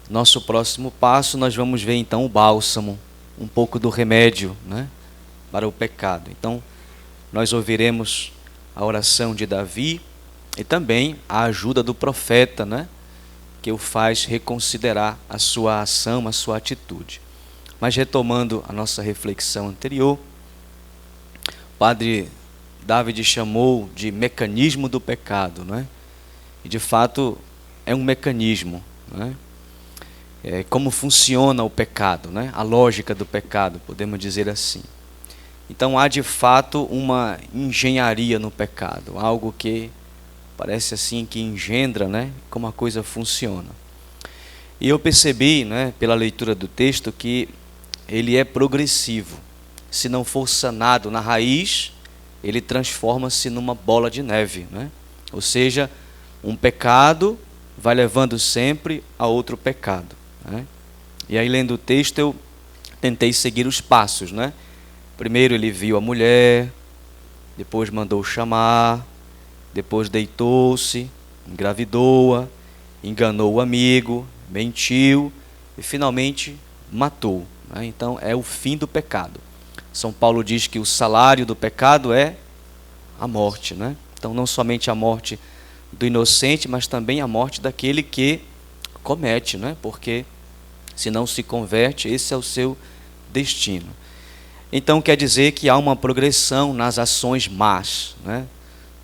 Nosso próximo passo, nós vamos ver então o bálsamo, um pouco do remédio, né, para o pecado. Então, nós ouviremos a oração de Davi e também a ajuda do profeta, né, que o faz reconsiderar a sua ação, a sua atitude. Mas retomando a nossa reflexão anterior, o padre David chamou de mecanismo do pecado, né? E de fato é um mecanismo, né? Como funciona o pecado, né? A lógica do pecado, podemos dizer assim. Então há de fato uma engenharia no pecado, algo que parece assim que engendra, né, como a coisa funciona. E eu percebi, né, pela leitura do texto, que ele é progressivo. Se não for sanado na raiz, ele transforma-se numa bola de neve, né? Ou seja, um pecado vai levando sempre a outro pecado, né? E aí, lendo o texto, eu tentei seguir os passos, né? Primeiro ele viu a mulher, depois mandou chamar, depois deitou-se, engravidou-a, enganou o amigo, mentiu e finalmente matou, né? Então é o fim do pecado. São Paulo diz que o salário do pecado é a morte, né? Então não somente a morte do inocente, mas também a morte daquele que comete, né? Porque se não se converte, esse é o seu destino. Então quer dizer que há uma progressão nas ações más, né?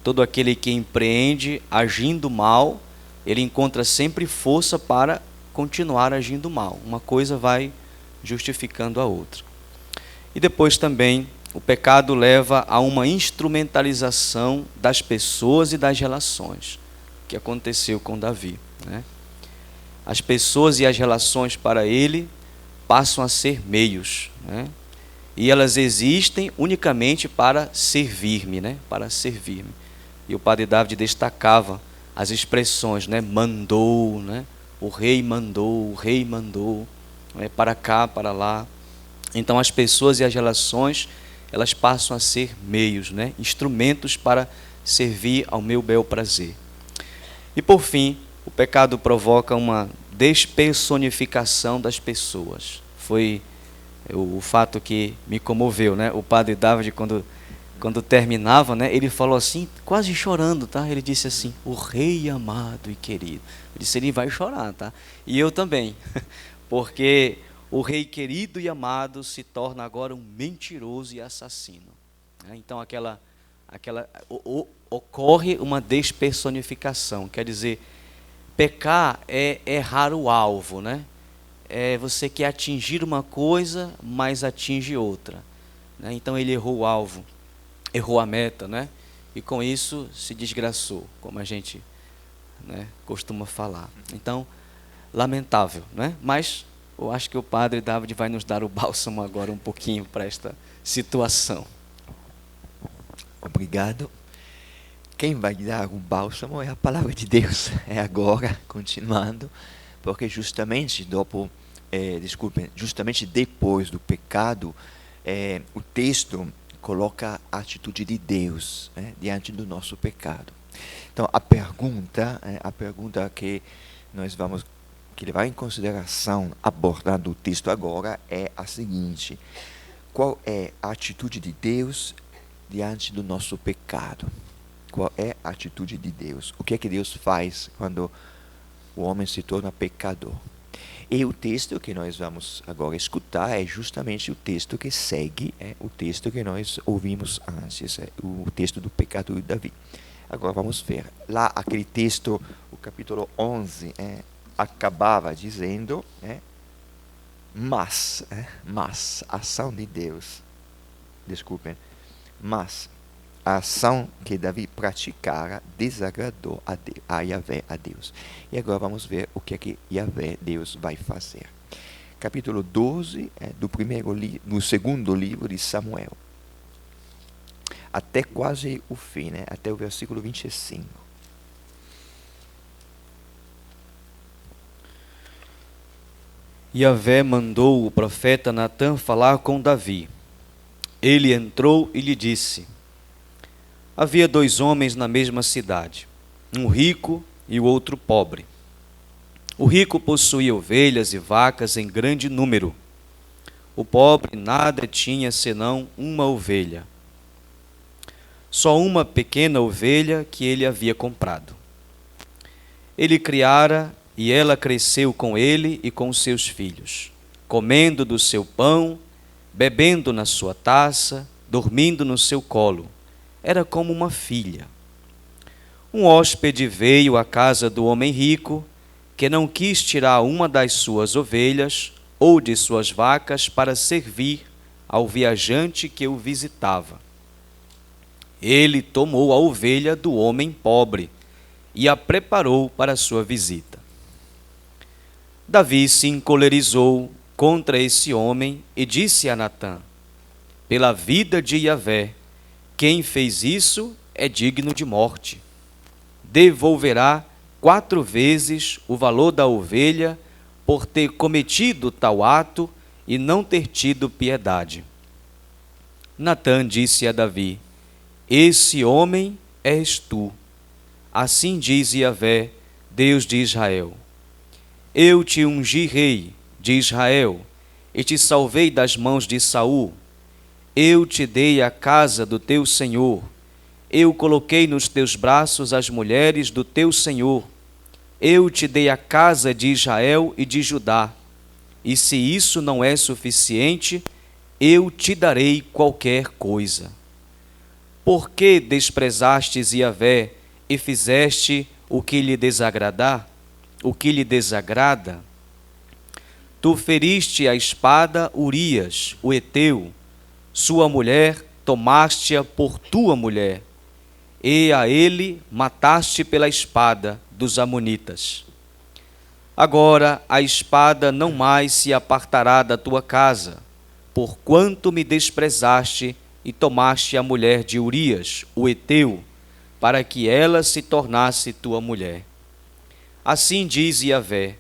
Todo aquele que empreende agindo mal, ele encontra sempre força para continuar agindo mal. Uma coisa vai justificando a outra. E depois também o pecado leva a uma instrumentalização das pessoas e das relações, que aconteceu com Davi, né? As pessoas e as relações para ele passam a ser meios, né? E elas existem unicamente para servir-me, né? Para servir-me. E o padre David destacava as expressões, né? Mandou, né? O rei mandou, né? Para cá, para lá. Então as pessoas e as relações, elas passam a ser meios, né? Instrumentos para servir ao meu bel prazer. E por fim, o pecado provoca uma despersonificação das pessoas. Foi o fato que me comoveu, né? O padre David, quando terminava, né, ele falou assim, quase chorando, tá? Ele disse assim: o rei amado e querido. Eu disse: ele vai chorar, tá? E eu também, porque o rei querido e amado se torna agora um mentiroso e assassino, né? Então ocorre uma despersonificação, quer dizer, pecar é errar o alvo, né? Você quer atingir uma coisa, mas atinge outra, né? Então ele errou o alvo, errou a meta, né? E com isso se desgraçou, como a gente, né, costuma falar. Então, lamentável, né? Mas eu acho que o padre David vai nos dar o bálsamo agora um pouquinho para esta situação. Obrigado. Quem vai dar o bálsamo é a palavra de Deus. É agora, continuando, porque justamente justamente depois do pecado, o texto coloca a atitude de Deus, né, diante do nosso pecado. Então a pergunta que nós vamos que levar em consideração abordando o texto agora é a seguinte: qual é a atitude de Deus diante do nosso pecado? Qual é a atitude de Deus? O que é que Deus faz quando o homem se torna pecador? E o texto que nós vamos agora escutar é justamente o texto que segue, o texto que nós ouvimos antes, o texto do pecado de Davi. Agora vamos ver. Lá, aquele texto, o capítulo 11, acabava dizendo, mas, a ação de Deus, desculpem, mas a ação que Davi praticara desagradou a Yahvé, a Deus. E agora vamos ver o que é que Yahvé, Deus, vai fazer. Capítulo 12 do segundo livro de Samuel. Até quase o fim, né? Até o versículo 25. Yahvé mandou o profeta Natã falar com Davi. Ele entrou e lhe disse: havia 2 homens na mesma cidade, um rico e o outro pobre. O rico possuía ovelhas e vacas em grande número. O pobre nada tinha senão uma ovelha. Só uma pequena ovelha que ele havia comprado. Ele criara e ela cresceu com ele e com seus filhos, comendo do seu pão, bebendo na sua taça, dormindo no seu colo. Era como uma filha. Um hóspede veio à casa do homem rico, que não quis tirar uma das suas ovelhas ou de suas vacas para servir ao viajante que o visitava. Ele tomou a ovelha do homem pobre e a preparou para a sua visita. Davi se encolerizou contra esse homem e disse a Natã: pela vida de Yahvé, quem fez isso é digno de morte. Devolverá 4 vezes o valor da ovelha por ter cometido tal ato e não ter tido piedade. Natã disse a Davi: esse homem és tu. Assim diz Yahvé, Deus de Israel: eu te ungi rei de Israel e te salvei das mãos de Saul. Eu te dei a casa do teu senhor. Eu coloquei nos teus braços as mulheres do teu senhor. Eu te dei a casa de Israel e de Judá. E se isso não é suficiente, eu te darei qualquer coisa. Por que desprezastes Yahvé e fizeste o que lhe desagrada? Tu feriste a espada Urias, o heteu, sua mulher tomaste-a por tua mulher, e a ele mataste pela espada dos amonitas. Agora a espada não mais se apartará da tua casa, porquanto me desprezaste e tomaste a mulher de Urias, o heteu, para que ela se tornasse tua mulher. Assim diz Yahvé: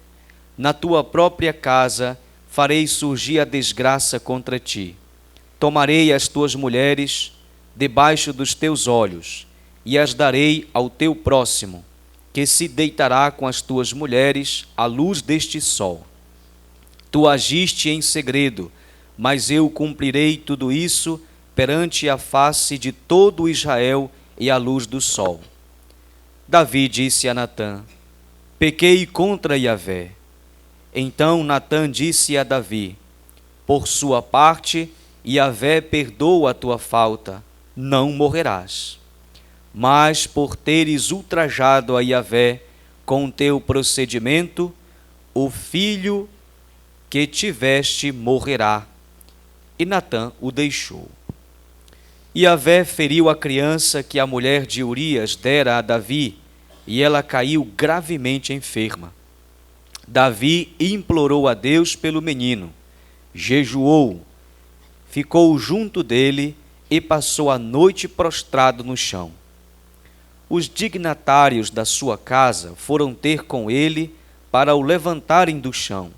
na tua própria casa farei surgir a desgraça contra ti. Tomarei as tuas mulheres debaixo dos teus olhos e as darei ao teu próximo, que se deitará com as tuas mulheres à luz deste sol. Tu agiste em segredo, mas eu cumprirei tudo isso perante a face de todo Israel e à luz do sol. Davi disse a Natã: pequei contra Yahvé. Então Natã disse a Davi: por sua parte, Yahvé perdoa a tua falta, não morrerás. Mas por teres ultrajado a Yahvé com teu procedimento, o filho que tiveste morrerá. E Natã o deixou. Yahvé feriu a criança que a mulher de Urias dera a Davi, e ela caiu gravemente enferma. Davi implorou a Deus pelo menino, jejuou, ficou junto dele e passou a noite prostrado no chão. Os dignatários da sua casa foram ter com ele para o levantarem do chão,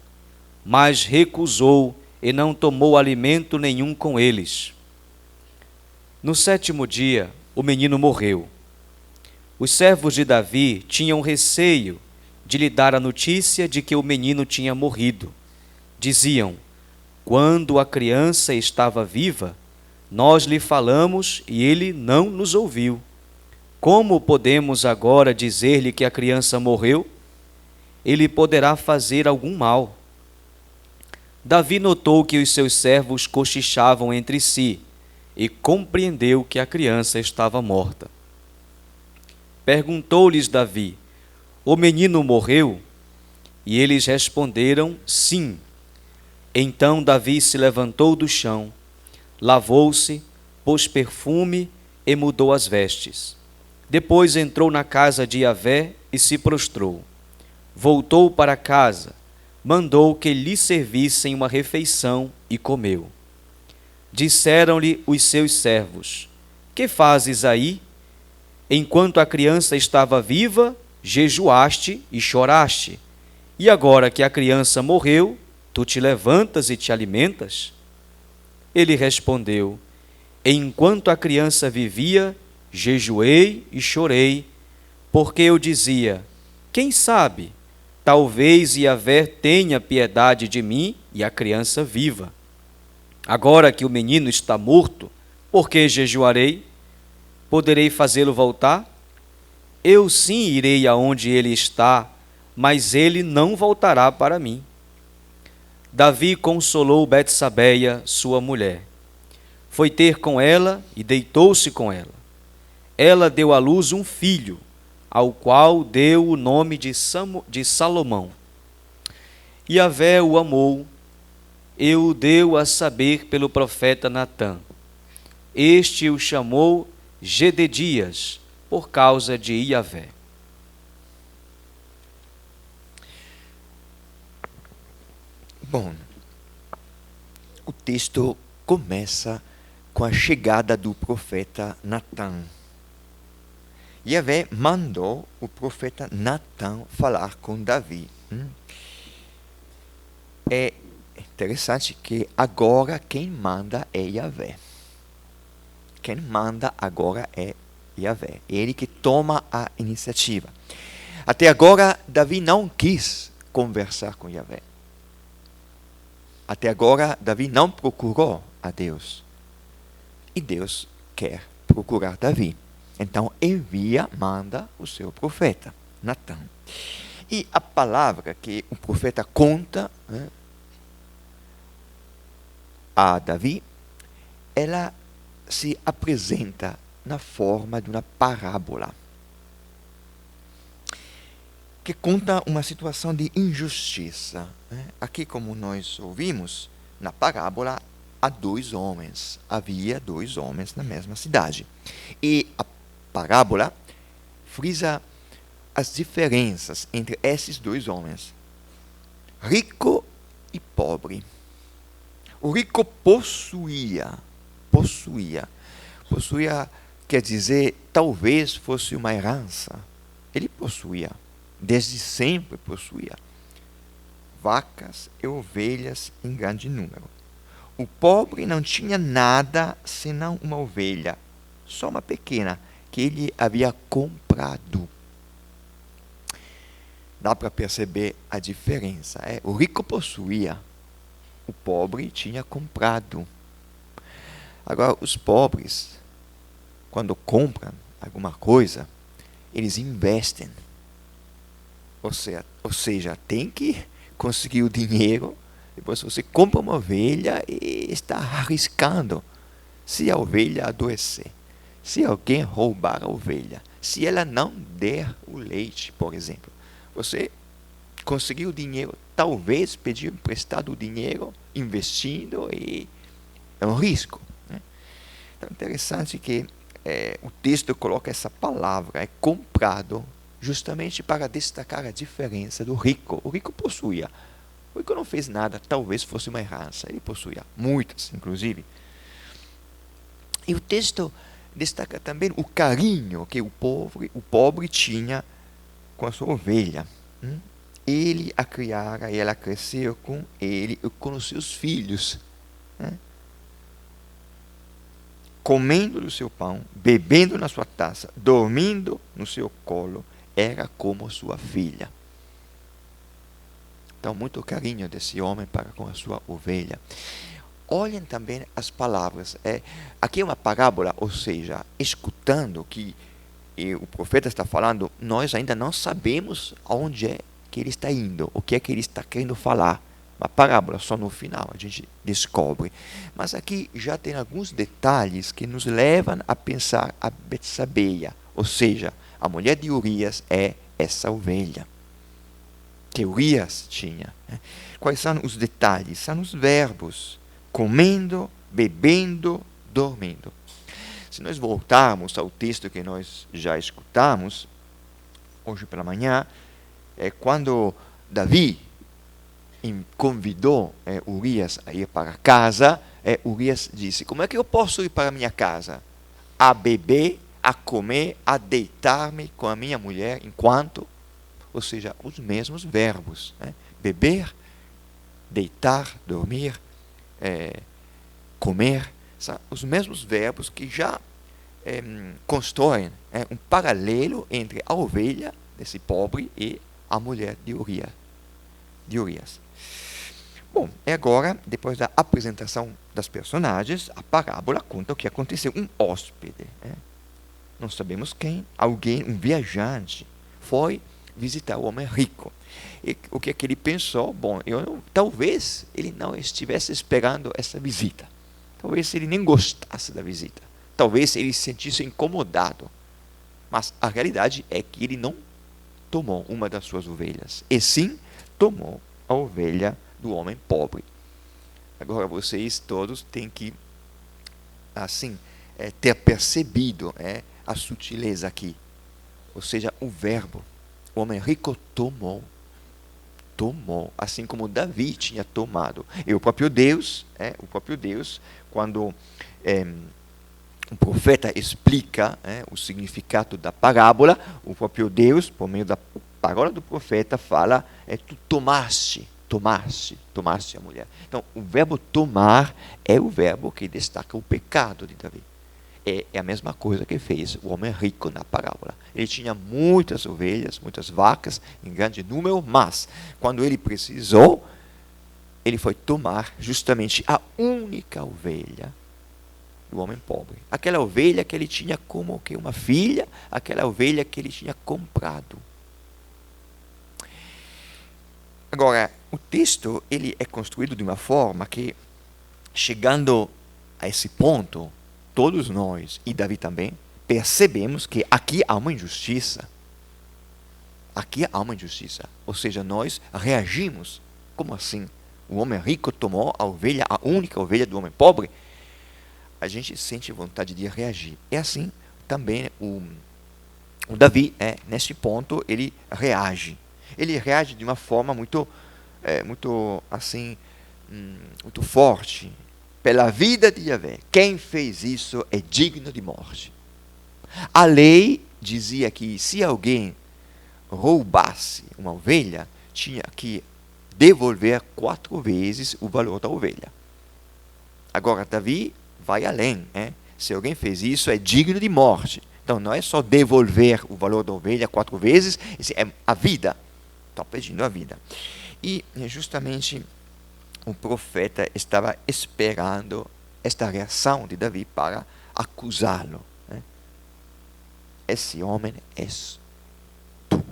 mas recusou e não tomou alimento nenhum com eles. No 7º dia, o menino morreu. Os servos de Davi tinham receio de lhe dar a notícia de que o menino tinha morrido. Diziam: quando a criança estava viva, nós lhe falamos e ele não nos ouviu. Como podemos agora dizer-lhe que a criança morreu? Ele poderá fazer algum mal. Davi notou que os seus servos cochichavam entre si e compreendeu que a criança estava morta. Perguntou-lhes Davi: o menino morreu? E eles responderam: sim. Então Davi se levantou do chão, lavou-se, pôs perfume e mudou as vestes. Depois entrou na casa de Yahvé e se prostrou. Voltou para casa, mandou que lhe servissem uma refeição e comeu. Disseram-lhe os seus servos: que fazes aí? Enquanto a criança estava viva, jejuaste e choraste. E agora que a criança morreu, tu te levantas e te alimentas? Ele respondeu: enquanto a criança vivia, jejuei e chorei, porque eu dizia: quem sabe, talvez Yahvé tenha piedade de mim e a criança viva. Agora que o menino está morto, por que jejuarei? Poderei fazê-lo voltar? Eu sim irei aonde ele está, mas ele não voltará para mim. Davi consolou Betsabeia, sua mulher. Foi ter com ela e deitou-se com ela. Ela deu à luz um filho, ao qual deu o nome de Salomão. Yahvé o amou e o deu a saber pelo profeta Natã. Este o chamou Gededias, por causa de Yahvé. Bom, o texto começa com a chegada do profeta Natã. Yahvé mandou o profeta Natã falar com Davi. É interessante que agora quem manda é Yahvé. Quem manda agora é Yahvé. Ele que toma a iniciativa. Até agora, Davi não quis conversar com Yahvé. Até agora, Davi não procurou a Deus. E Deus quer procurar Davi. Então, manda o seu profeta, Natã. E a palavra que o profeta conta a Davi, ela se apresenta na forma de uma parábola, que conta uma situação de injustiça. Aqui, como nós ouvimos, na parábola, havia dois homens na mesma cidade. E a parábola frisa as diferenças entre esses dois homens, rico e pobre. O rico possuía quer dizer, talvez fosse uma herança. Ele possuía, desde sempre possuía, vacas e ovelhas em grande número. O pobre não tinha nada senão uma ovelha, só uma pequena, que ele havia comprado. Dá para perceber a diferença. O rico possuía, o pobre tinha comprado. Agora, os pobres, quando compram alguma coisa, eles investem. Ou seja, tem que conseguir o dinheiro. Depois você compra uma ovelha e está arriscando. Se a ovelha adoecer, se alguém roubar a ovelha, se ela não der o leite, por exemplo, você conseguiu o dinheiro, talvez pedir emprestado o dinheiro, investindo, e é um risco. Então, é interessante que o texto coloca essa palavra, comprado, justamente para destacar a diferença do rico. O rico possuía. O rico não fez nada, talvez fosse uma herança. Ele possuía muitas, inclusive. E o texto destaca também o carinho que o pobre tinha com a sua ovelha. Ele a criara e ela cresceu com ele e com os seus filhos. Comendo do seu pão, bebendo na sua taça, dormindo no seu colo, era como sua filha. Então, muito carinho desse homem para com a sua ovelha. Olhem também as palavras. Aqui é uma parábola, ou seja, escutando o que o profeta está falando, nós ainda não sabemos aonde é que ele está indo, o que é que ele está querendo falar. Uma parábola, só no final a gente descobre. Mas aqui já tem alguns detalhes que nos levam a pensar a Betsabeia, ou seja, a mulher de Urias é essa ovelha que Urias tinha. Quais são os detalhes? São os verbos: comendo, bebendo, dormindo. Se nós voltarmos ao texto que nós já escutamos hoje pela manhã, quando Davi convidou Urias a ir para casa, Urias disse: como é que eu posso ir para minha casa? A beber, a comer, a deitar-me com a minha mulher enquanto... Ou seja, os mesmos verbos. Beber, deitar, dormir, comer. São os mesmos verbos que já constroem um paralelo entre a ovelha desse pobre e a mulher de Urias. Bom, e agora, depois da apresentação das personagens, a parábola conta o que aconteceu. Um hóspede, não sabemos quem, alguém, um viajante, foi visitar o homem rico. E o que é que ele pensou? Bom, talvez ele não estivesse esperando essa visita. Talvez ele nem gostasse da visita. Talvez ele se sentisse incomodado. Mas a realidade é que ele não tomou uma das suas ovelhas. E sim, tomou a ovelha do homem pobre. Agora vocês todos têm que, assim, ter percebido a sutileza aqui. Ou seja, o verbo. O homem rico tomou, assim como Davi tinha tomado. E o próprio Deus, quando o profeta explica o significado da parábola, o próprio Deus, por meio da palavra do profeta, fala: tu tomaste a mulher. Então, o verbo tomar é o verbo que destaca o pecado de Davi. É a mesma coisa que fez o homem rico na parábola. Ele tinha muitas ovelhas, muitas vacas, em grande número, mas, quando ele precisou, ele foi tomar justamente a única ovelha do homem pobre. Aquela ovelha que ele tinha como que uma filha, aquela ovelha que ele tinha comprado. Agora, o texto ele é construído de uma forma que, chegando a esse ponto, todos nós, e Davi também, percebemos que aqui há uma injustiça. Aqui há uma injustiça. Ou seja, nós reagimos. Como assim? O homem rico tomou a ovelha, a única ovelha do homem pobre? A gente sente vontade de reagir. É assim também o Davi, neste ponto, ele reage. Ele reage de uma forma muito forte. Pela vida de Yahvé, quem fez isso é digno de morte. A lei dizia que se alguém roubasse uma ovelha, tinha que devolver 4 vezes o valor da ovelha. Agora, Davi vai além. Se alguém fez isso, é digno de morte. Então, não é só devolver o valor da ovelha 4 vezes, é a vida. Está pedindo a vida. E justamente o profeta estava esperando esta reação de Davi para acusá-lo. Esse homem és tu.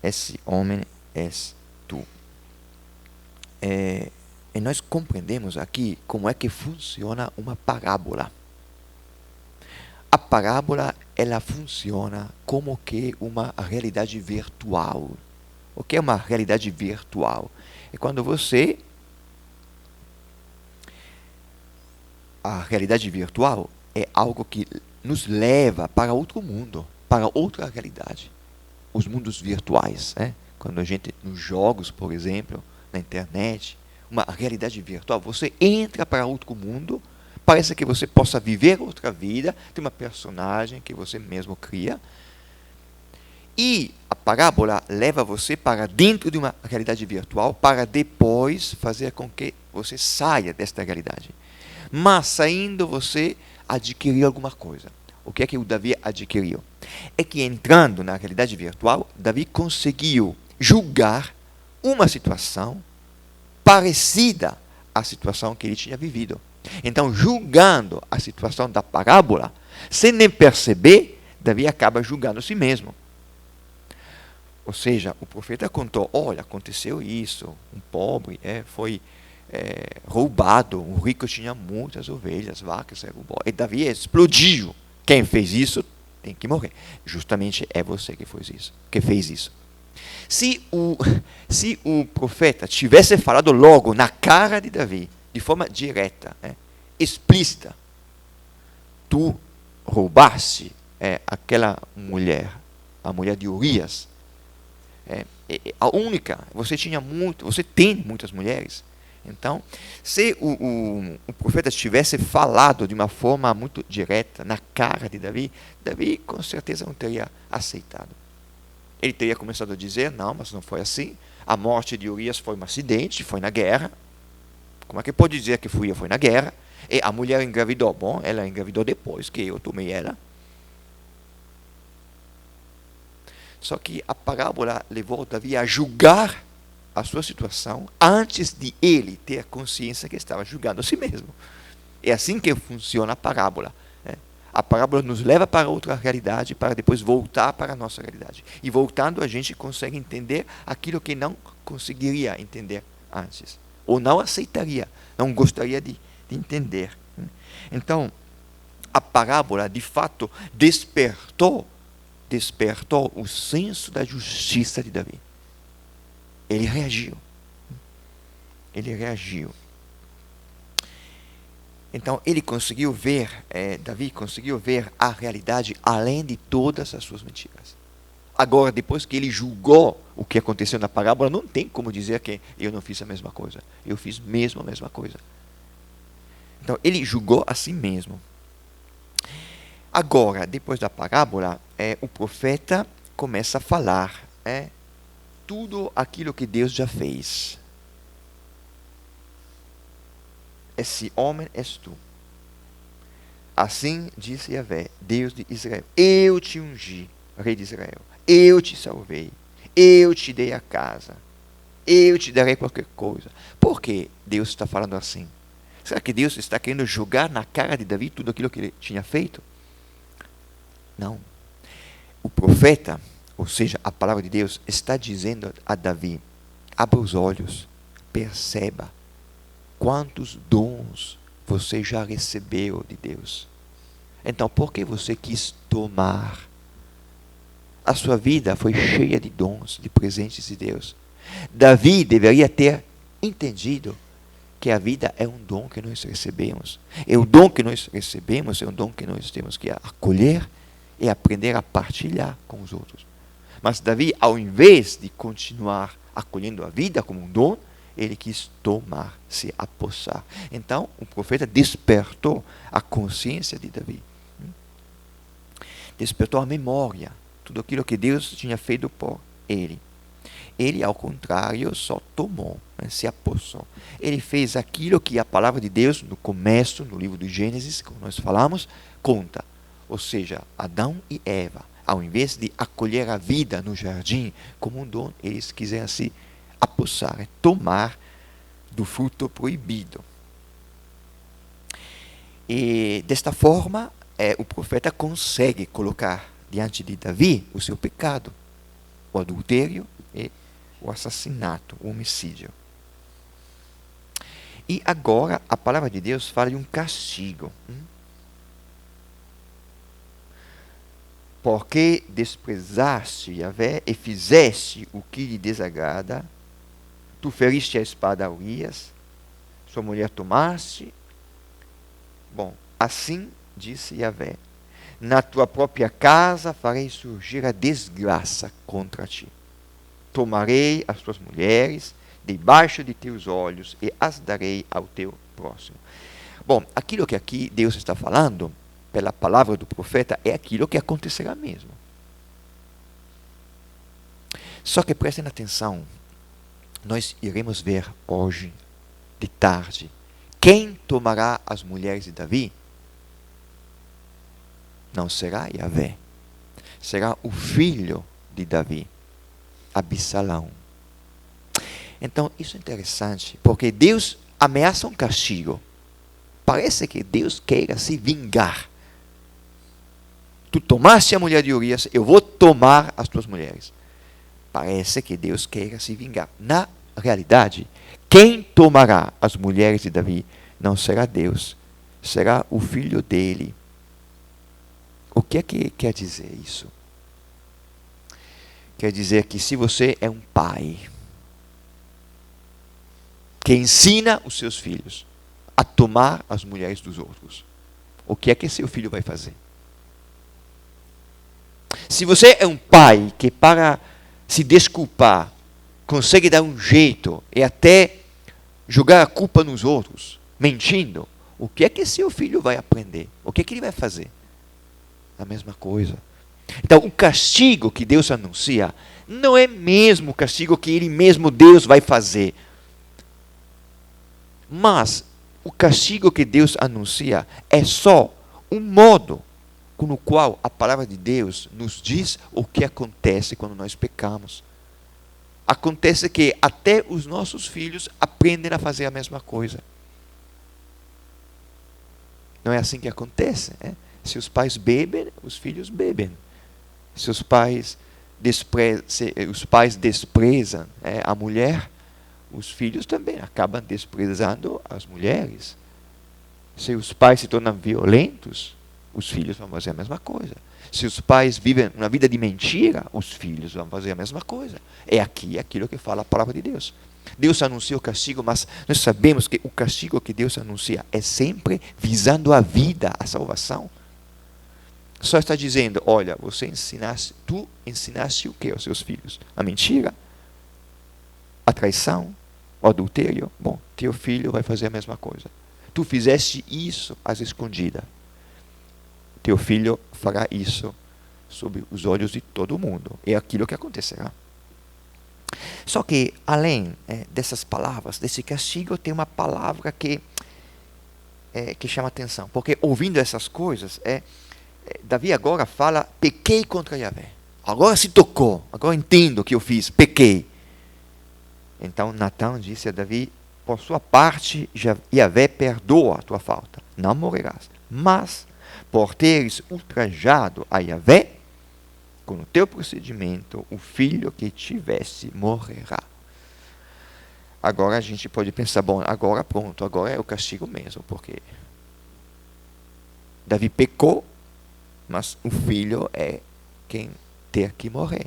Esse homem és tu. E nós compreendemos aqui como é que funciona uma parábola. A parábola, ela funciona como que uma realidade virtual. O que é uma realidade virtual? É quando a realidade virtual é algo que nos leva para outro mundo, para outra realidade. Os mundos virtuais. Quando a gente, nos jogos, por exemplo, na internet, uma realidade virtual, você entra para outro mundo, parece que você possa viver outra vida, tem uma personagem que você mesmo cria, e a parábola leva você para dentro de uma realidade virtual para depois fazer com que você saia desta realidade. Mas saindo você adquiriu alguma coisa. O que é que o Davi adquiriu? É que entrando na realidade virtual, Davi conseguiu julgar uma situação parecida à situação que ele tinha vivido. Então, julgando a situação da parábola, sem nem perceber, Davi acaba julgando a si mesmo. Ou seja, o profeta contou: olha, aconteceu isso, um pobre foi roubado, um rico tinha muitas ovelhas, vacas, e Davi explodiu. Quem fez isso tem que morrer. Justamente é você que fez isso. Se o profeta tivesse falado logo na cara de Davi, de forma direta, explícita: tu roubaste aquela mulher, a mulher de Urias, a única, você tem muitas mulheres. Então, se o profeta tivesse falado de uma forma muito direta na cara de Davi, Davi com certeza não teria aceitado. Ele teria começado a dizer: não, mas não foi assim. A morte de Urias foi um acidente, foi na guerra. Como é que pode dizer que foi na guerra? E a mulher engravidou. Bom, ela engravidou depois que eu tomei ela. Só que a parábola levou Davi a julgar a sua situação antes de ele ter a consciência que estava julgando a si mesmo. É assim que funciona a parábola. A parábola nos leva para outra realidade para depois voltar para a nossa realidade. E voltando, a gente consegue entender aquilo que não conseguiria entender antes. Ou não aceitaria, não gostaria de entender. Então, a parábola, de fato, despertou o senso da justiça de Davi. Ele reagiu. Então, ele conseguiu ver, Davi conseguiu ver a realidade além de todas as suas mentiras. Agora, depois que ele julgou o que aconteceu na parábola, não tem como dizer que eu não fiz a mesma coisa. Eu fiz mesmo a mesma coisa. Então, ele julgou a si mesmo. Agora, depois da parábola, o profeta começa a falar tudo aquilo que Deus já fez. Esse homem és tu. Assim disse Yahvé, Deus de Israel: eu te ungi, rei de Israel. Eu te salvei. Eu te dei a casa. Eu te darei qualquer coisa. Por que Deus está falando assim? Será que Deus está querendo jogar na cara de Davi tudo aquilo que ele tinha feito? Não. O profeta, ou seja, a palavra de Deus, está dizendo a Davi: abra os olhos, perceba quantos dons você já recebeu de Deus. Então, por que você quis tomar? A sua vida foi cheia de dons, de presentes de Deus. Davi deveria ter entendido que a vida é um dom que nós recebemos. E o dom que nós recebemos é um dom que nós temos que acolher e aprender a partilhar com os outros. Mas Davi, ao invés de continuar acolhendo a vida como um dom, ele quis tomar, se apossar. Então, o profeta despertou a consciência de Davi. Despertou a memória, tudo aquilo que Deus tinha feito por ele. Ele, ao contrário, só tomou, se apossou. Ele fez aquilo que a palavra de Deus, no começo, no livro do Gênesis, como nós falamos, conta. Ou seja, Adão e Eva, ao invés de acolher a vida no jardim como um dom, eles quiseram se apossar, tomar do fruto proibido. E desta forma, o profeta consegue colocar diante de Davi o seu pecado, o adultério e o assassinato, o homicídio. E agora a palavra de Deus fala de um castigo. Porque desprezaste Yahvé e fizeste o que lhe desagrada, tu feriste a espada a Urias, sua mulher tomaste. Bom, assim disse Yahvé: na tua própria casa farei surgir a desgraça contra ti. Tomarei as tuas mulheres debaixo de teus olhos e as darei ao teu próximo. Bom, aquilo que aqui Deus está falando, pela palavra do profeta, é aquilo que acontecerá mesmo. Só que prestem atenção, nós iremos ver hoje, de tarde, quem tomará as mulheres de Davi? Não será Yahvé, será o filho de Davi, Absalão. Então, isso é interessante, porque Deus ameaça um castigo. Parece que Deus queira se vingar. Tu tomaste a mulher de Urias, eu vou tomar as tuas mulheres. Parece que Deus queira se vingar. Na realidade, quem tomará as mulheres de Davi não será Deus, será o filho dele. O que é que quer dizer isso? Quer dizer que se você é um pai que ensina os seus filhos a tomar as mulheres dos outros, o que é que seu filho vai fazer? Se você é um pai que, para se desculpar, consegue dar um jeito e até jogar a culpa nos outros, mentindo, o que é que seu filho vai aprender? O que é que ele vai fazer? A mesma coisa. Então, o castigo que Deus anuncia não é mesmo o castigo que Ele mesmo, Deus, vai fazer. Mas o castigo que Deus anuncia é só um modo com o qual a palavra de Deus nos diz o que acontece quando nós pecamos. Acontece que até os nossos filhos aprendem a fazer a mesma coisa. Não é assim que acontece, né? Se os pais bebem, os filhos bebem. Se os pais desprezam a mulher, os filhos também acabam desprezando as mulheres. Se os pais se tornam violentos, os filhos vão fazer a mesma coisa. Se os pais vivem uma vida de mentira, os filhos vão fazer a mesma coisa. É aquilo que fala a palavra de Deus. Deus anuncia o castigo, mas nós sabemos que o castigo que Deus anuncia é sempre visando a vida, a salvação. Só está dizendo, olha, tu ensinaste o que aos seus filhos? A mentira? A traição? O adultério? Bom, teu filho vai fazer a mesma coisa. Tu fizeste isso às escondidas. Teu filho fará isso sob os olhos de todo mundo. É aquilo que acontecerá. Só que, além dessas palavras, desse castigo, tem uma palavra que chama atenção. Porque ouvindo essas coisas, Davi agora fala, pequei contra Yahvé. Agora se tocou, agora entendo o que eu fiz, pequei. Então Natã disse a Davi, por sua parte, Yahvé perdoa a tua falta, não morrerás. Mas, por teres ultrajado a Yahvé, com o teu procedimento, o filho que tivesse morrerá. Agora a gente pode pensar, bom, agora pronto, agora é o castigo mesmo, porque Davi pecou, mas o filho é quem tem que morrer.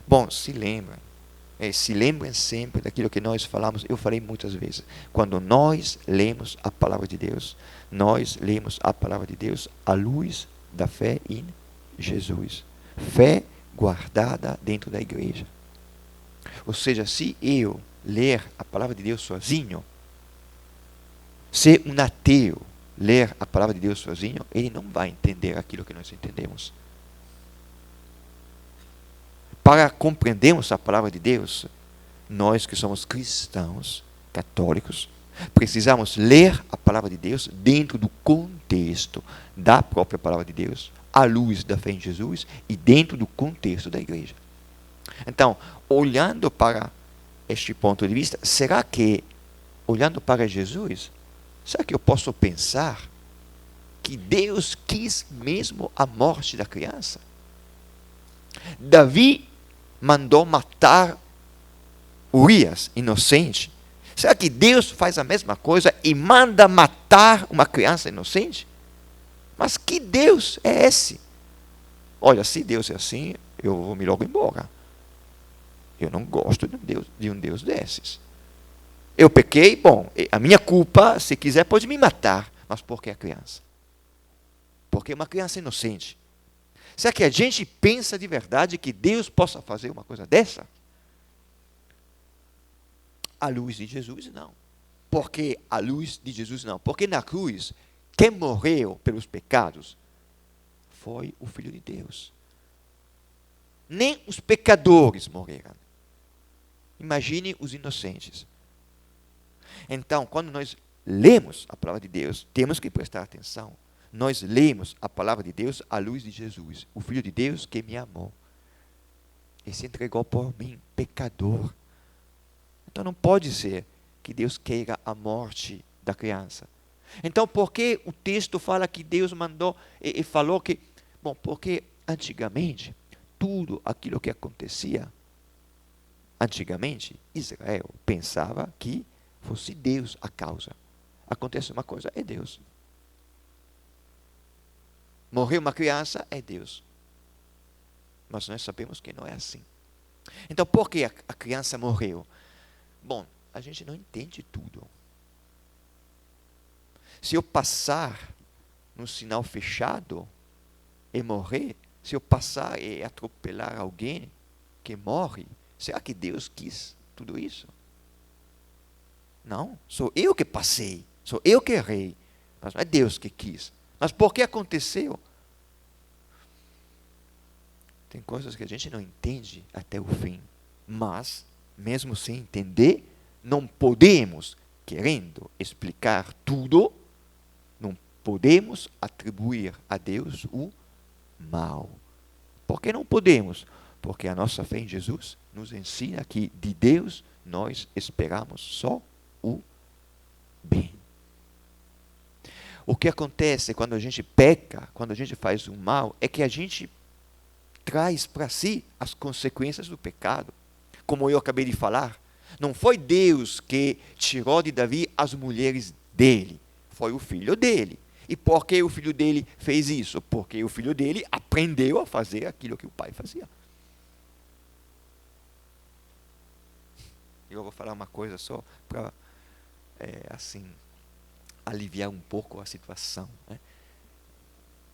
Bom, se lembrem sempre daquilo que nós falamos, eu falei muitas vezes. Quando nós lemos a palavra de Deus, nós lemos a palavra de Deus à luz da fé em Jesus. Fé guardada dentro da igreja. Ou seja, se eu ler a palavra de Deus sozinho, se um ateu ler a palavra de Deus sozinho, ele não vai entender aquilo que nós entendemos. Para compreendermos a palavra de Deus, nós que somos cristãos, católicos, precisamos ler a palavra de Deus dentro do contexto da própria palavra de Deus, à luz da fé em Jesus e dentro do contexto da igreja. Então, olhando para este ponto de vista, será que, olhando para Jesus, será que eu posso pensar que Deus quis mesmo a morte da criança? Davi mandou matar Urias, inocente. Será que Deus faz a mesma coisa e manda matar uma criança inocente? Mas que Deus é esse? Olha, se Deus é assim, eu vou me logo embora. Eu não gosto de um Deus desses. Eu pequei, bom, a minha culpa, se quiser, pode me matar. Mas por que a criança? Porque é uma criança inocente. Será que a gente pensa de verdade que Deus possa fazer uma coisa dessa? À luz de Jesus, não. Por que à luz de Jesus, não? Porque na cruz, quem morreu pelos pecados foi o Filho de Deus. Nem os pecadores morreram. Imagine os inocentes. Então, quando nós lemos a palavra de Deus, temos que prestar atenção. Nós lemos a palavra de Deus à luz de Jesus, o Filho de Deus que me amou e se entregou por mim, pecador. Então não pode ser que Deus queira a morte da criança. Então por que o texto fala que Deus mandou e falou que... Bom, porque antigamente, tudo aquilo que acontecia, antigamente, Israel pensava que fosse Deus a causa. Acontece uma coisa, é Deus. Morreu uma criança, é Deus. Mas nós sabemos que não é assim. Então, por que a criança morreu? Bom, a gente não entende tudo. Se eu passar num sinal fechado e morrer, se eu passar e atropelar alguém que morre, será que Deus quis tudo isso? Não, sou eu que passei, sou eu que errei, mas não é Deus que quis. Mas por que aconteceu? Tem coisas que a gente não entende até o fim, mas, mesmo sem entender, não podemos, querendo explicar tudo, não podemos atribuir a Deus o mal. Por que não podemos? Porque a nossa fé em Jesus nos ensina que de Deus nós esperamos só o bem. O que acontece quando a gente peca, quando a gente faz o mal, é que a gente traz para si as consequências do pecado. Como eu acabei de falar, não foi Deus que tirou de Davi as mulheres dele, foi o filho dele. E por que o filho dele fez isso? Porque o filho dele aprendeu a fazer aquilo que o pai fazia. Eu vou falar uma coisa só para, assim, aliviar um pouco a situação, né?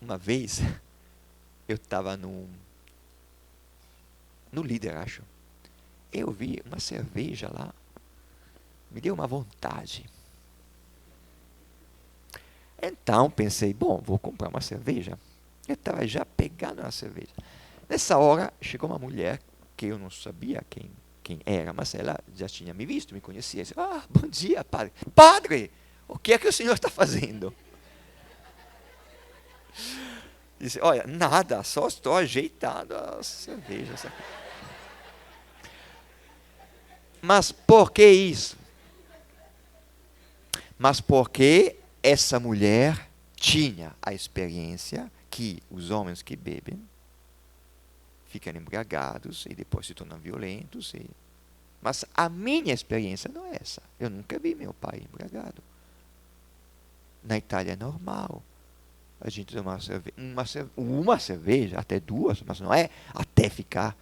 Uma vez, eu estava no Líder, acho. Eu vi uma cerveja lá, me deu uma vontade. Então pensei, bom, vou comprar uma cerveja. Eu estava já pegando a cerveja. Nessa hora, chegou uma mulher que eu não sabia quem era, mas ela já tinha me visto, me conhecia. Disse, bom dia, padre. Padre, o que é que o senhor está fazendo? Disse, olha, nada, só estou ajeitando a cerveja. Mas por que isso? Mas porque essa mulher tinha a experiência que os homens que bebem ficam embriagados e depois se tornam violentos. Mas a minha experiência não é essa. Eu nunca vi meu pai embriagado. Na Itália é normal a gente tomar uma cerveja, até duas, mas não é até ficar.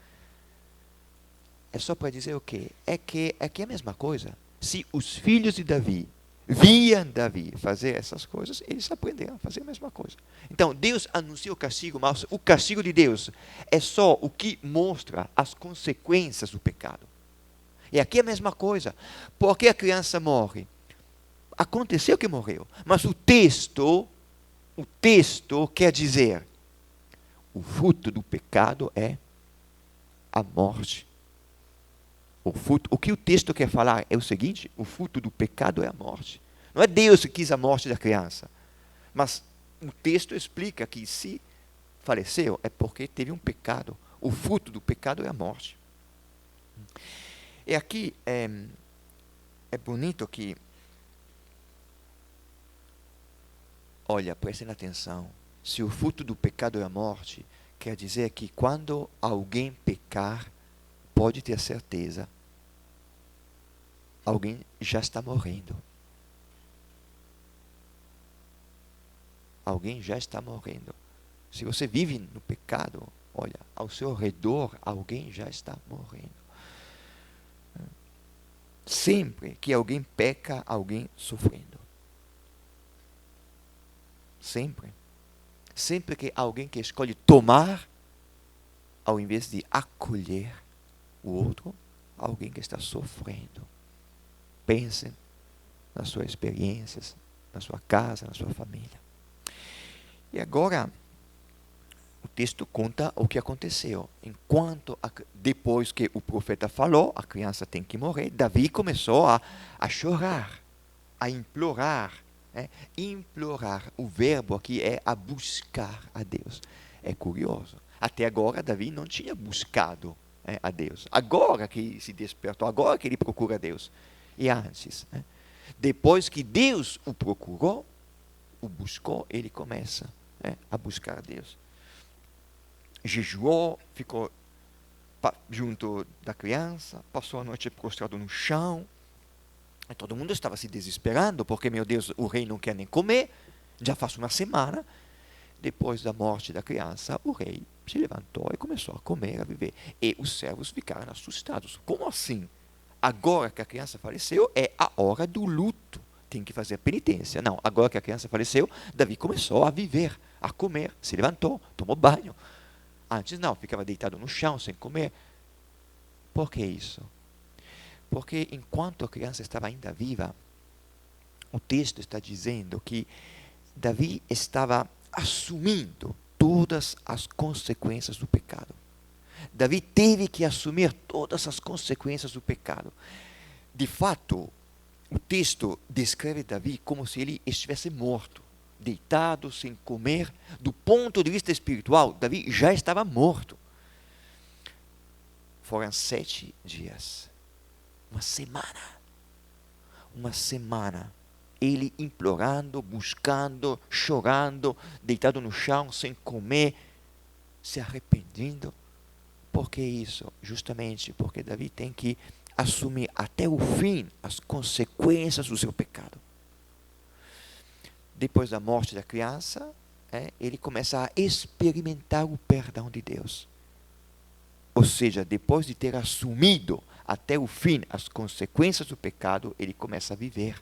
É só para dizer o quê? É que é a mesma coisa. Se os filhos de Davi viam Davi fazer essas coisas, eles aprenderam a fazer a mesma coisa. Então, Deus anuncia o castigo, mas o castigo de Deus é só o que mostra as consequências do pecado. E aqui é a mesma coisa. Porque a criança morre? Aconteceu que morreu, mas o texto quer dizer, o fruto do pecado é a morte. O que o texto quer falar é o seguinte, o fruto do pecado é a morte. Não é Deus que quis a morte da criança, mas o texto explica que se faleceu é porque teve um pecado. O fruto do pecado é a morte. E aqui é bonito que, olha, prestem atenção, se o fruto do pecado é a morte, quer dizer que quando alguém pecar, pode ter certeza, alguém já está morrendo. Alguém já está morrendo. Se você vive no pecado, olha, ao seu redor, alguém já está morrendo. Sempre que alguém peca, alguém sofrendo. Sempre. Sempre que alguém que escolhe tomar, ao invés de acolher o outro, alguém que está sofrendo. Pensem nas suas experiências, na sua casa, na sua família. E agora, o texto conta o que aconteceu. Depois que o profeta falou, a criança tem que morrer, Davi começou a chorar, a implorar. Implorar, o verbo aqui é a buscar a Deus. É curioso. Até agora, Davi não tinha buscado a Deus. Agora que se despertou, agora que ele procura a Deus. E antes, depois que Deus o procurou, o buscou, ele começa a buscar a Deus. Jejuou, ficou junto da criança, passou a noite prostrado no chão. E todo mundo estava se desesperando, porque, meu Deus, o rei não quer nem comer, já faz uma semana. Depois da morte da criança, o rei se levantou e começou a comer, a viver. E os servos ficaram assustados. Como assim? Agora que a criança faleceu, é a hora do luto. Tem que fazer penitência. Não, agora que a criança faleceu, Davi começou a viver, a comer, se levantou, tomou banho. Antes não, ficava deitado no chão, sem comer. Por que isso? Porque enquanto a criança estava ainda viva, o texto está dizendo que Davi estava assumindo todas as consequências do pecado. Davi teve que assumir todas as consequências do pecado. De fato, o texto descreve Davi como se ele estivesse morto. deitado, sem comer. Do ponto de vista espiritual, Davi já estava morto. Foram 7 dias. Uma semana. Ele implorando, buscando, chorando, deitado no chão, sem comer, se arrependendo. Por que isso? Justamente porque Davi tem que assumir até o fim as consequências do seu pecado. Depois da morte da criança, ele começa a experimentar o perdão de Deus. Ou seja, depois de ter assumido até o fim as consequências do pecado, ele começa a viver.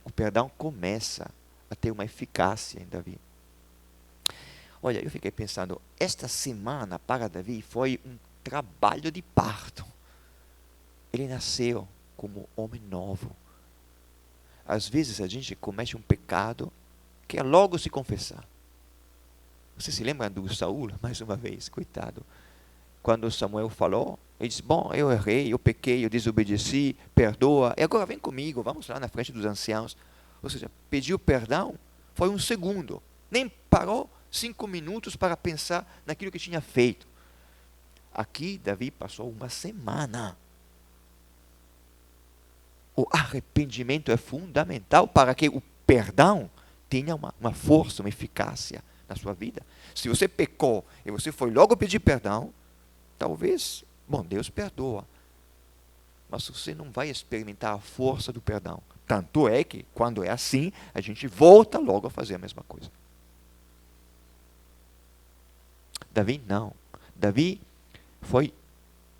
O perdão começa a ter uma eficácia em Davi. Olha, eu fiquei pensando, esta semana para Davi foi um trabalho de parto. Ele nasceu como homem novo. Às vezes a gente comete um pecado que é logo se confessar. Você se lembra do Saul, mais uma vez, coitado. Quando Samuel falou, ele disse, bom, eu errei, eu pequei, eu desobedeci, perdoa, e agora vem comigo, vamos lá na frente dos anciãos. Ou seja, pediu perdão, foi um segundo. Nem parou 5 minutos para pensar naquilo que tinha feito. Aqui, Davi passou uma semana. O arrependimento é fundamental para que o perdão tenha uma força, uma eficácia na sua vida. Se você pecou e você foi logo pedir perdão, talvez, bom, Deus perdoa. Mas você não vai experimentar a força do perdão. Tanto é que, quando é assim, a gente volta logo a fazer a mesma coisa. Davi não. Davi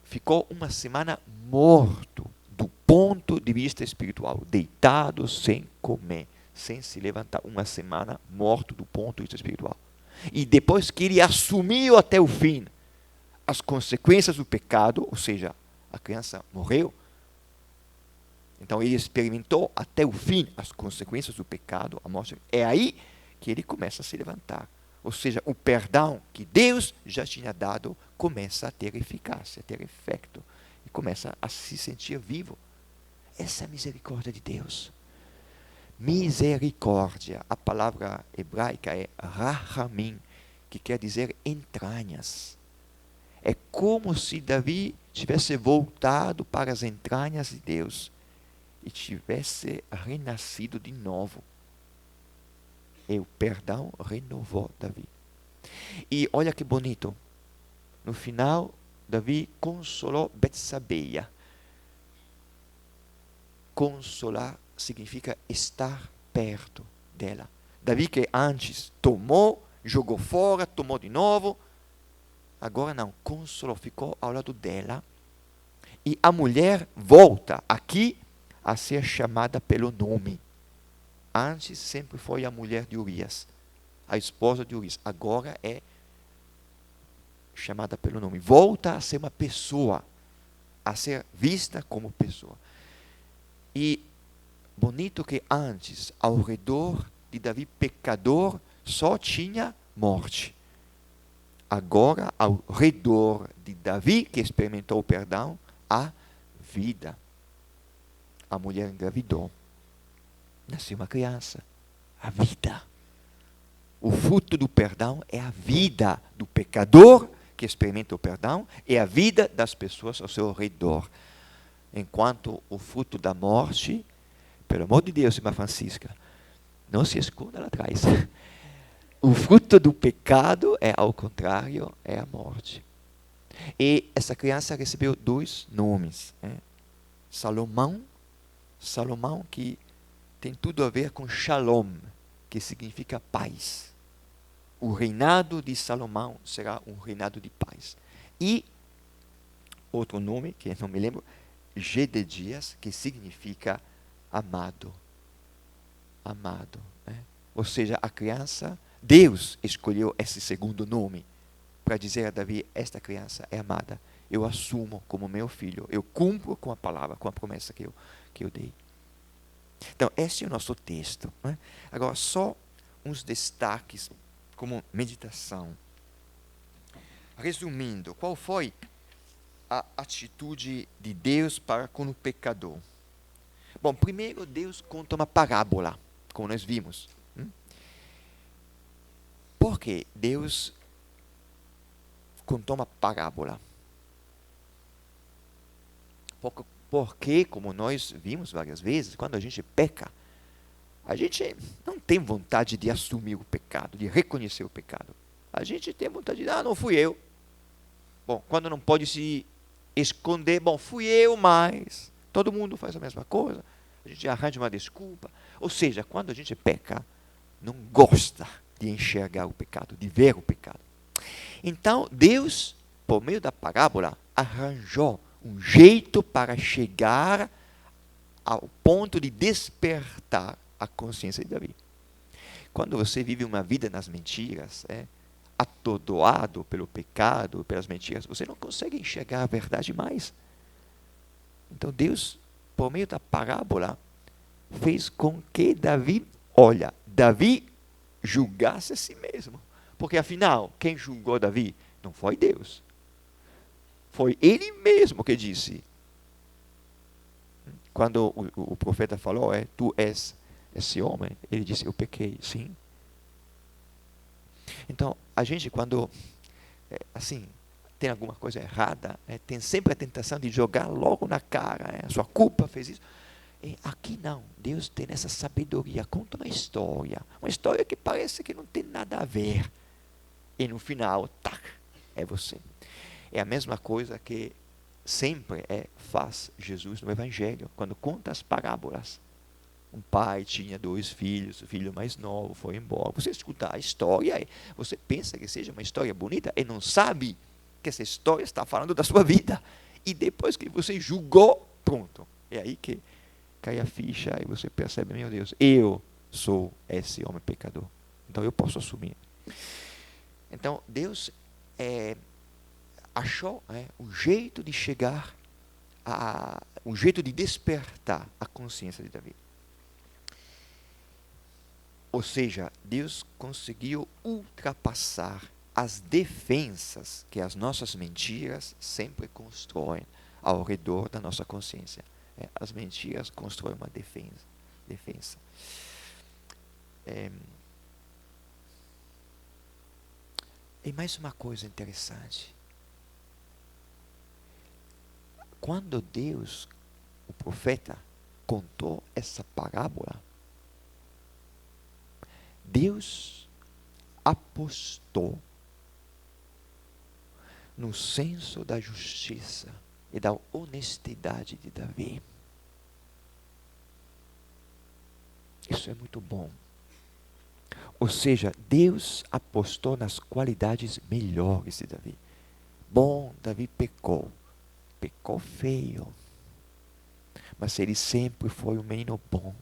ficou uma semana morto, do ponto de vista espiritual, deitado sem comer, sem se levantar, uma semana morto do ponto de vista espiritual. E depois que ele assumiu até o fim as consequências do pecado, ou seja, a criança morreu, então ele experimentou até o fim as consequências do pecado, a morte, é aí que ele começa a se levantar. Ou seja, o perdão que Deus já tinha dado começa a ter eficácia, a ter efeito, e começa a se sentir vivo. Essa é a misericórdia de Deus. Misericórdia, a palavra hebraica é rahamim, que quer dizer entranhas. É como se Davi tivesse voltado para as entranhas de Deus e tivesse renascido de novo. E o perdão renovou Davi. E olha que bonito. No final, Davi consolou Betsabeia. Consolar significa estar perto dela. Davi que antes tomou, jogou fora, tomou de novo. Agora não, consolou, ficou ao lado dela. E a mulher volta aqui a ser chamada pelo nome. Antes sempre foi a mulher de Urias, a esposa de Urias. Agora é chamada pelo nome. Volta a ser uma pessoa, a ser vista como pessoa. E bonito que antes, ao redor de Davi pecador, só tinha morte. Agora, ao redor de Davi, que experimentou o perdão, há vida. A mulher engravidou. Nasceu uma criança. A vida. O fruto do perdão é a vida do pecador que experimenta o perdão e a vida das pessoas ao seu redor. Enquanto o fruto da morte, pelo amor de Deus, irmã Francisca, não se esconda lá atrás. O fruto do pecado é, ao contrário, é a morte. E essa criança recebeu 2 nomes. Salomão, que tem tudo a ver com Shalom, que significa paz. O reinado de Salomão será um reinado de paz. E outro nome, que eu não me lembro, Gededias, que significa amado. Amado. Ou seja, a criança, Deus escolheu esse segundo nome para dizer a Davi, esta criança é amada. Eu assumo como meu filho. Eu cumpro com a palavra, com a promessa que eu dei. Então, esse é o nosso texto. Agora, só uns destaques como meditação. Resumindo, qual foi a atitude de Deus para com o pecador? Bom, primeiro Deus conta uma parábola, como nós vimos. por que Deus contou uma parábola? Porque, como nós vimos várias vezes, quando a gente peca, a gente não tem vontade de assumir o pecado, de reconhecer o pecado. A gente tem vontade de, não fui eu. Bom, quando não pode se esconder, bom, fui eu, mas todo mundo faz a mesma coisa. A gente arranja uma desculpa. Ou seja, quando a gente peca, não gosta de enxergar o pecado, de ver o pecado. Então, Deus, por meio da parábola, arranjou um jeito para chegar ao ponto de despertar a consciência de Davi. Quando você vive uma vida nas mentiras, atordoado pelo pecado, pelas mentiras, você não consegue enxergar a verdade mais. Então Deus, por meio da parábola, fez com que Davi julgasse a si mesmo. Porque afinal, quem julgou Davi não foi Deus. Foi ele mesmo que disse. Quando o profeta falou, tu és esse homem, ele disse, eu pequei, sim. Então, a gente quando, assim, tem alguma coisa errada, tem sempre a tentação de jogar logo na cara, a sua culpa fez isso. E aqui não, Deus tem essa sabedoria, conta uma história que parece que não tem nada a ver. E no final, é você. É a mesma coisa que sempre faz Jesus no Evangelho, quando conta as parábolas. Um pai tinha 2 filhos, o filho mais novo foi embora. Você escuta a história, você pensa que seja uma história bonita e não sabe que essa história está falando da sua vida. E depois que você julgou, pronto. É aí que cai a ficha e você percebe, meu Deus, eu sou esse homem pecador. Então eu posso assumir. Então Deus achou um jeito de chegar, um jeito de despertar a consciência de Davi. Ou seja, Deus conseguiu ultrapassar as defensas que as nossas mentiras sempre constroem ao redor da nossa consciência. As mentiras constroem uma defesa. E mais uma coisa interessante. Quando Deus, o profeta, contou essa parábola, Deus apostou no senso da justiça e da honestidade de Davi. Isso é muito bom. Ou seja, Deus apostou nas qualidades melhores de Davi. Bom, Davi pecou feio, mas ele sempre foi um menino bom,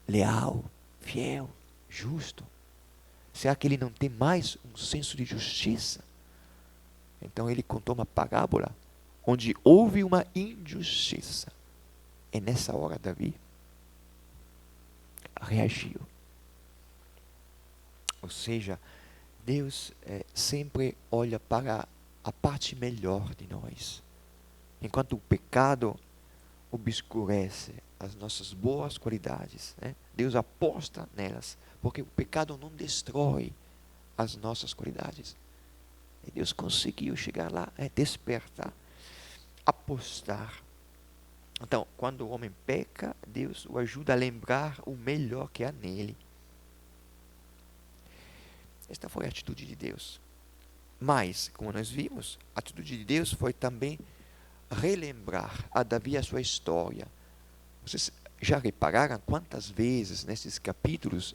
leal, fiel, justo. Será que ele não tem mais um senso de justiça? Então ele contou uma parábola onde houve uma injustiça. E nessa hora Davi reagiu. Ou seja, Deus sempre olha para a parte melhor de nós. Enquanto o pecado obscurece as nossas boas qualidades, Deus aposta nelas, porque o pecado não destrói as nossas qualidades. E Deus conseguiu chegar lá, despertar, apostar. Então, quando o homem peca, Deus o ajuda a lembrar o melhor que há nele. Esta foi a atitude de Deus. Mas, como nós vimos, a atitude de Deus foi também relembrar a Davi a sua história. Vocês já repararam quantas vezes nesses capítulos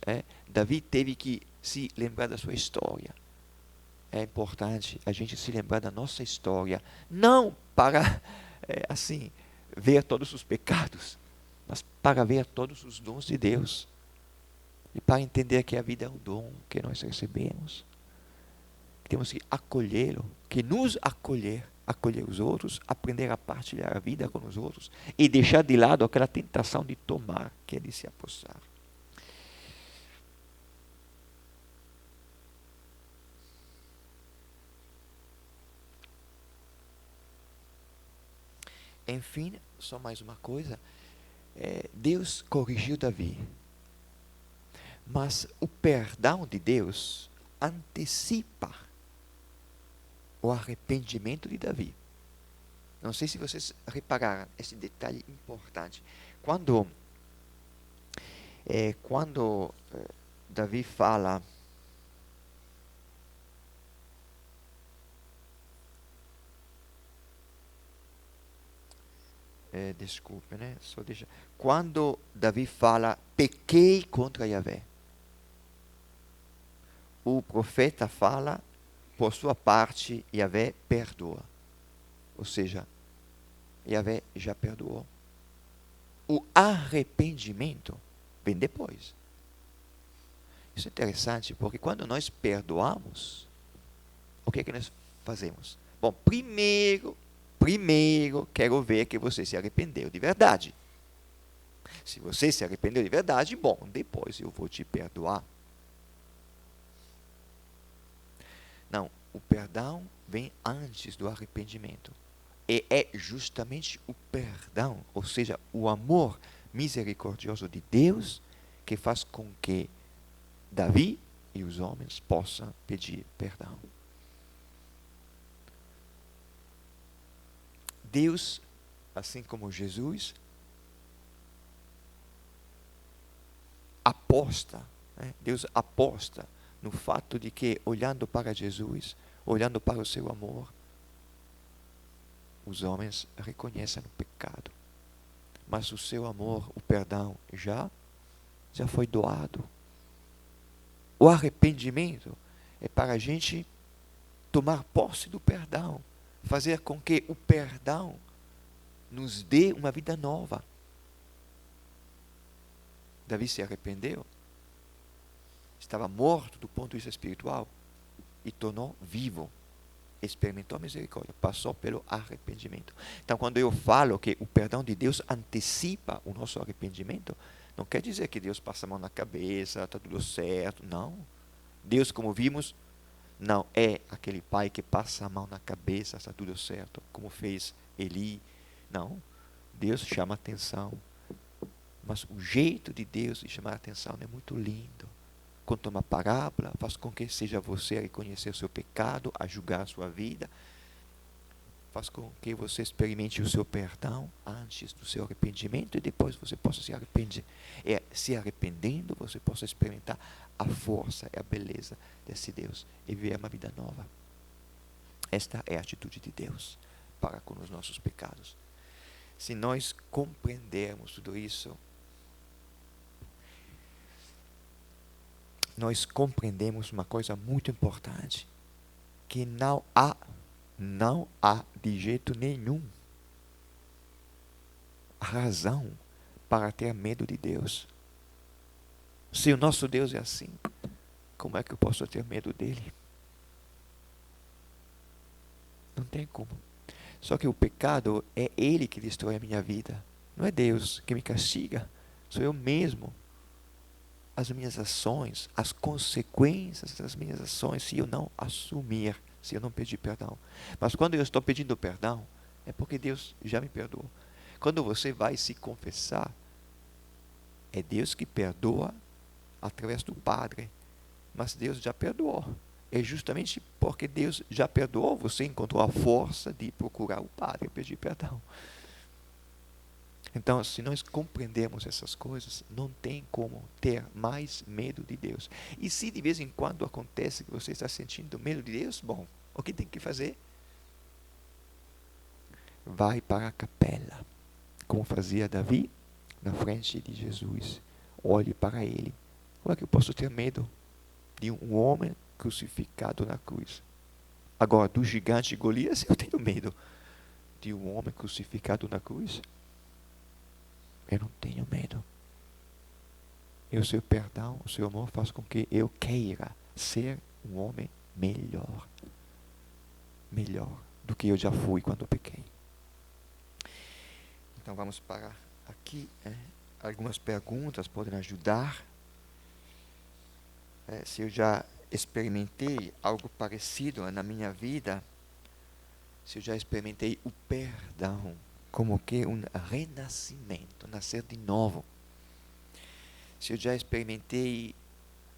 Davi teve que se lembrar da sua história? É importante a gente se lembrar da nossa história, não para ver todos os pecados, mas para ver todos os dons de Deus e para entender que a vida é um dom que nós recebemos. Temos que acolhê-lo, que nos acolher os outros, aprender a partilhar a vida com os outros e deixar de lado aquela tentação de tomar, que é de se apossar. Enfim, só mais uma coisa, Deus corrigiu Davi, mas o perdão de Deus antecipa o arrependimento de Davi. Não sei se vocês repararam esse detalhe importante. Quando Davi fala, desculpe, né? Só deixa. Quando Davi fala, pequei contra Yahvé, o profeta fala, por sua parte, Yahvé perdoa. Ou seja, Yahvé já perdoou. O arrependimento vem depois. Isso é interessante, porque quando nós perdoamos, o que é que nós fazemos? Bom, primeiro, quero ver que você se arrependeu de verdade. Se você se arrependeu de verdade, bom, depois eu vou te perdoar. Não, o perdão vem antes do arrependimento. E é justamente o perdão, ou seja, o amor misericordioso de Deus, que faz com que Davi e os homens possam pedir perdão. Deus, assim como Jesus, aposta, né? Deus aposta no fato de que, olhando para Jesus, olhando para o seu amor, os homens reconhecem o pecado. Mas o seu amor, o perdão, já foi doado. O arrependimento é para a gente tomar posse do perdão, fazer com que o perdão nos dê uma vida nova. Davi se arrependeu, estava morto do ponto de vista espiritual e tornou vivo, experimentou a misericórdia, passou pelo arrependimento. Então, quando eu falo que o perdão de Deus antecipa o nosso arrependimento, não quer dizer que Deus passa a mão na cabeça, está tudo certo, não. Deus, como vimos, não é aquele pai que passa a mão na cabeça, está tudo certo, como fez Eli. Não, Deus chama atenção. Mas o jeito de Deus de chamar a atenção é muito lindo. Conta uma parábola, faz com que seja você a reconhecer o seu pecado, a julgar a sua vida. Faz com que você experimente o seu perdão antes do seu arrependimento e depois você possa se arrepender. Se arrependendo, você possa experimentar a força e a beleza desse Deus e viver uma vida nova. Esta é a atitude de Deus para com os nossos pecados. Se nós compreendermos tudo isso, nós compreendemos uma coisa muito importante, que não há de jeito nenhum razão para ter medo de Deus. Se o nosso Deus é assim, como é que eu posso ter medo dele? Não tem como. Só que o pecado é ele que destrói a minha vida. Não é Deus que me castiga, sou eu mesmo. As minhas ações, as consequências das minhas ações, se eu não assumir, se eu não pedir perdão. Mas quando eu estou pedindo perdão, é porque Deus já me perdoou. Quando você vai se confessar, é Deus que perdoa através do Padre. Mas Deus já perdoou. É justamente porque Deus já perdoou, você encontrou a força de procurar o Padre e pedir perdão. Então, se nós compreendemos essas coisas, não tem como ter mais medo de Deus. E se de vez em quando acontece que você está sentindo medo de Deus, bom, o que tem que fazer? Vai para a capela, como fazia Davi na frente de Jesus. Olhe para ele. Como é que eu posso ter medo de um homem crucificado na cruz? Agora, do gigante Golias, eu tenho medo. De um homem crucificado na cruz, eu não tenho medo. E o seu perdão, o seu amor faz com que eu queira ser um homem melhor. Melhor do que eu já fui quando pequei. Então vamos parar aqui. Algumas perguntas podem ajudar. Se eu já experimentei algo parecido na minha vida, se eu já experimentei o perdão como que um renascimento, nascer de novo. Se eu já experimentei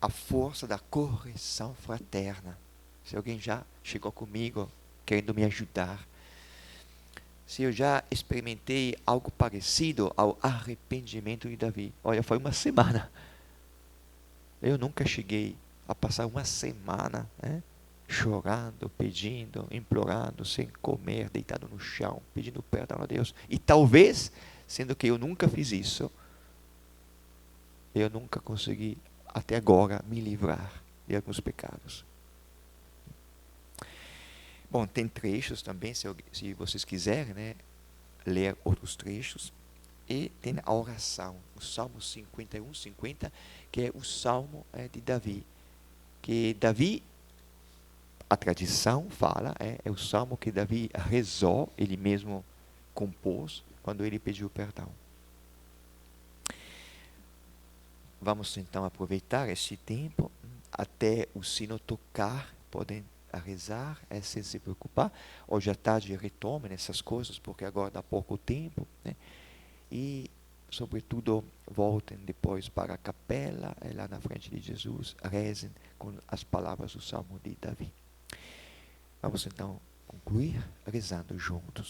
a força da correção fraterna. Se alguém já chegou comigo querendo me ajudar, se eu já experimentei algo parecido ao arrependimento de Davi. Olha, foi uma semana. Eu nunca cheguei a passar uma semana, né, chorando, pedindo, implorando, sem comer, deitado no chão, pedindo perdão a Deus. E talvez, sendo que eu nunca fiz isso, eu nunca consegui, até agora, me livrar de alguns pecados. Bom, tem trechos também, se vocês quiserem, né, ler outros trechos. E tem a oração, o Salmo 51, 50, que é o Salmo de Davi. Que Davi, a tradição fala, é o Salmo que Davi rezou, ele mesmo compôs, quando ele pediu perdão. Vamos então aproveitar este tempo até o sino tocar, podem rezar sem se preocupar. Hoje à tarde retomem essas coisas, porque agora dá pouco tempo, né? E, sobretudo, voltem depois para a capela, lá na frente de Jesus, rezem com as palavras do Salmo de Davi. Vamos então concluir rezando juntos.